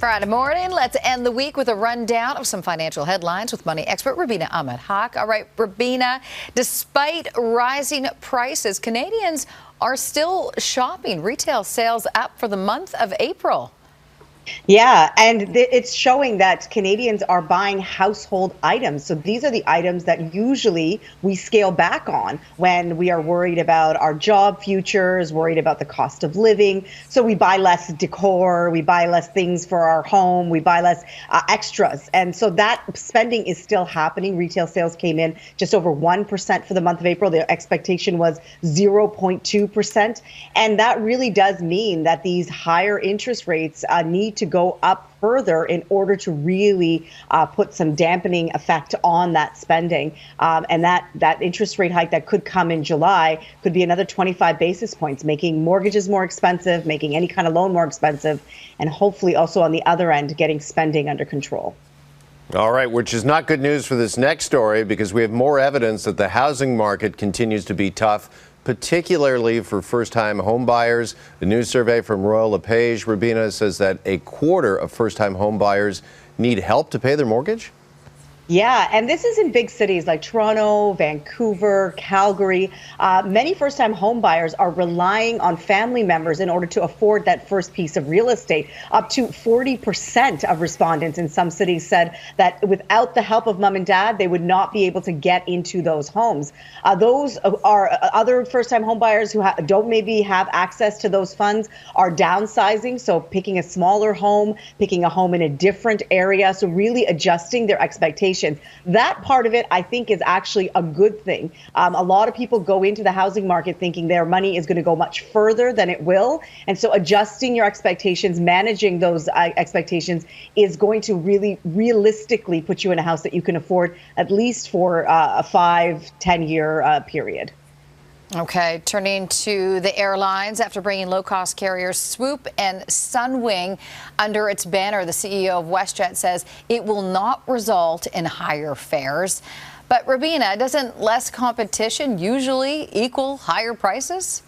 Friday morning, let's end the week with a rundown of some financial headlines with money expert Rubina Ahmed-Haq. All right, Rubina, despite rising prices, Canadians are still shopping. Retail sales up for the month of April. Yeah, and it's showing that Canadians are buying household items. So these are the items that usually we scale back on when we are worried about our job futures, worried about the cost of living. So we buy less decor, we buy less things for our home, we buy less extras. And so that spending is still happening. Retail sales came in just over 1% for the month of April. The expectation was 0.2%. And that really does mean that these higher interest rates need to go up further in order to really put some dampening effect on that spending. And that interest rate hike that could come in July could be another 25 basis points, making mortgages more expensive, making any kind of loan more expensive, and hopefully also on the other end, getting spending under control. All right, which is not good news for this next story because we have more evidence that the housing market continues to be tough, particularly for first-time home buyers. The new survey from Royal LePage, Rubina, says that a quarter of first-time home buyers need help to pay their mortgage. Yeah, and this is in big cities like Toronto, Vancouver, Calgary. Many first-time home buyers are relying on family members in order to afford that first piece of real estate. Up to 40% of respondents in some cities said that without the help of mom and dad, they would not be able to get into those homes. Those are other first-time home buyers who don't maybe have access to those funds are downsizing, so picking a smaller home, picking a home in a different area, so really adjusting their expectations. That part of it, I think, is actually a good thing. A lot of people go into the housing market thinking their money is going to go much further than it will. And so adjusting your expectations, managing those expectations is going to really realistically put you in a house that you can afford at least for a 5-10 year period. Okay, turning to the airlines. After bringing low-cost carriers Swoop and Sunwing under its banner, the CEO of WestJet says it will not result in higher fares. But Rubina, doesn't less competition usually equal higher prices?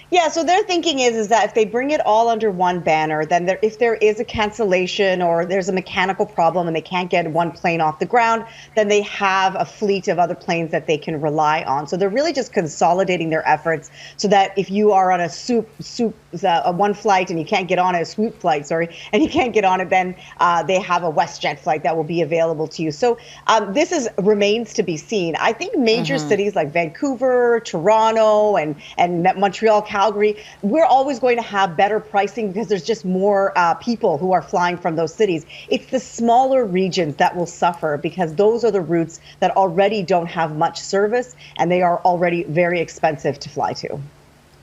Yeah, so their thinking is that if they bring it all under one banner, then if there is a cancellation or there's a mechanical problem and they can't get one plane off the ground, then they have a fleet of other planes that they can rely on. So they're really just consolidating their efforts so that if you are on a one flight and you can't get on a Swoop flight, and you can't get on it, then they have a WestJet flight that will be available to you. So this remains to be seen. I think major cities like Vancouver, Toronto, and Montreal, Calgary, we're always going to have better pricing because there's just more people who are flying from those cities. It's the smaller regions that will suffer because those are the routes that already don't have much service and they are already very expensive to fly to.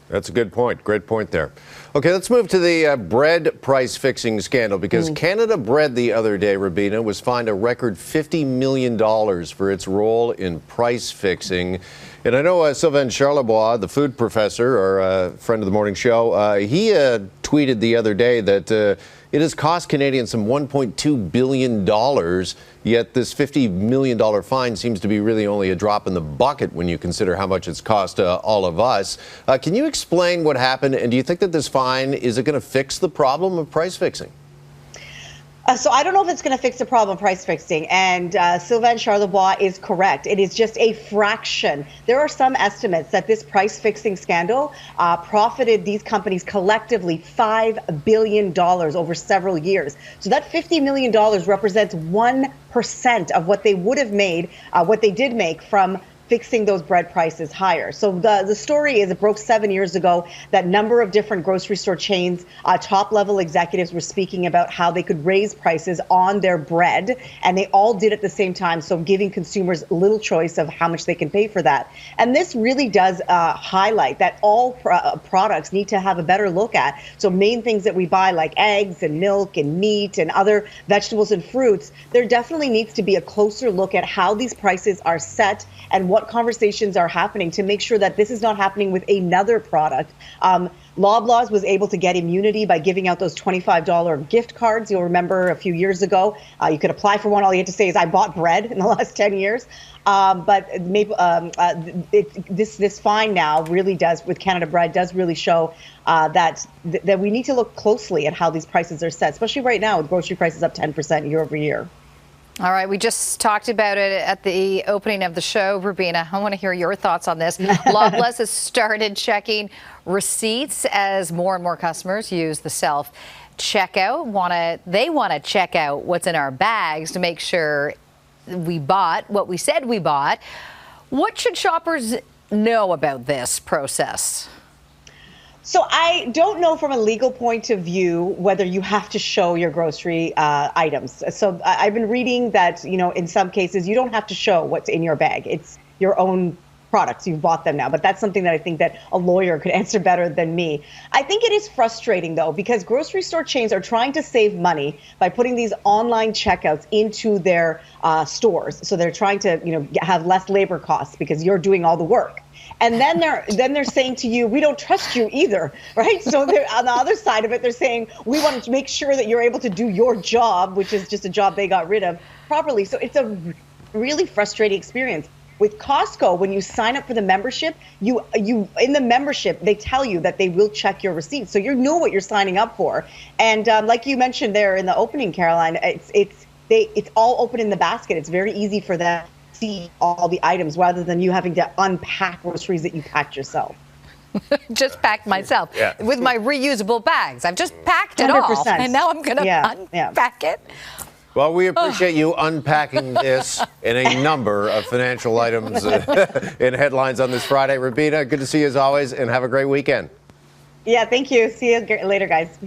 That's a good point. Great point there. Okay, let's move to the bread price fixing scandal because Canada Bread the other day, Rubina, was fined a record $50 million for its role in price fixing. And I know Sylvain Charlebois, the food professor or a friend of the morning show, he tweeted the other day that it has cost Canadians some $1.2 billion, yet this $50 million fine seems to be really only a drop in the bucket when you consider how much it's cost all of us. Can you explain what happened, and do you think that this fine, is it going to fix the problem of price fixing? So I don't know if it's going to fix the problem of price fixing. And Sylvain Charlebois is correct. It is just a fraction. There are some estimates that this price fixing scandal profited these companies collectively $5 billion over several years. So that $50 million represents 1% of what they would have made, what they did make from fixing those bread prices higher. So the story is it broke 7 years ago. That number of different grocery store chains, top level executives were speaking about how they could raise prices on their bread, and they all did at the same time. So giving consumers little choice of how much they can pay for that. And this really does highlight that all products need to have a better look at. So main things that we buy like eggs and milk and meat and other vegetables and fruits, there definitely needs to be a closer look at how these prices are set and what what conversations are happening to make sure that this is not happening with another product. Loblaws was able to get immunity by giving out those $25 gift cards. You'll remember a few years ago, you could apply for one. All you had to say is, I bought bread in the last 10 years. But maybe this fine now really does, with Canada Bread, does really show that we need to look closely at how these prices are set, especially right now with grocery prices up 10% year over year. All right, we just talked about it at the opening of the show. Rubina, I want to hear your thoughts on this. Loblaws has started checking receipts as more and more customers use the self-checkout. They want to check out what's in our bags to make sure we bought what we said we bought. What should shoppers know about this process? So I don't know from a legal point of view whether you have to show your grocery items. So I've been reading that, in some cases you don't have to show what's in your bag. It's your own products. You've bought them now. But that's something that I think that a lawyer could answer better than me. I think it is frustrating, though, because grocery store chains are trying to save money by putting these online checkouts into their stores. So they're trying to, have less labor costs because you're doing all the work. And then they're saying to you, we don't trust you either, right? So they're, on the other side of it, they're saying, we want to make sure that you're able to do your job, which is just a job they got rid of, properly. So it's a really frustrating experience. With Costco, when you sign up for the membership, you in the membership, they tell you that they will check your receipts. So you know what you're signing up for. And like you mentioned there in the opening, Caroline, it's all open in the basket. It's very easy for them to see all the items rather than you having to unpack groceries that you packed yourself. Just packed myself with my reusable bags. I've just packed it 100%. all, and now I'm going to unpack it. Well, we appreciate you unpacking this in a number of financial items in headlines on this Friday. Rubina, good to see you as always, and have a great weekend. Yeah, thank you. See you later, guys.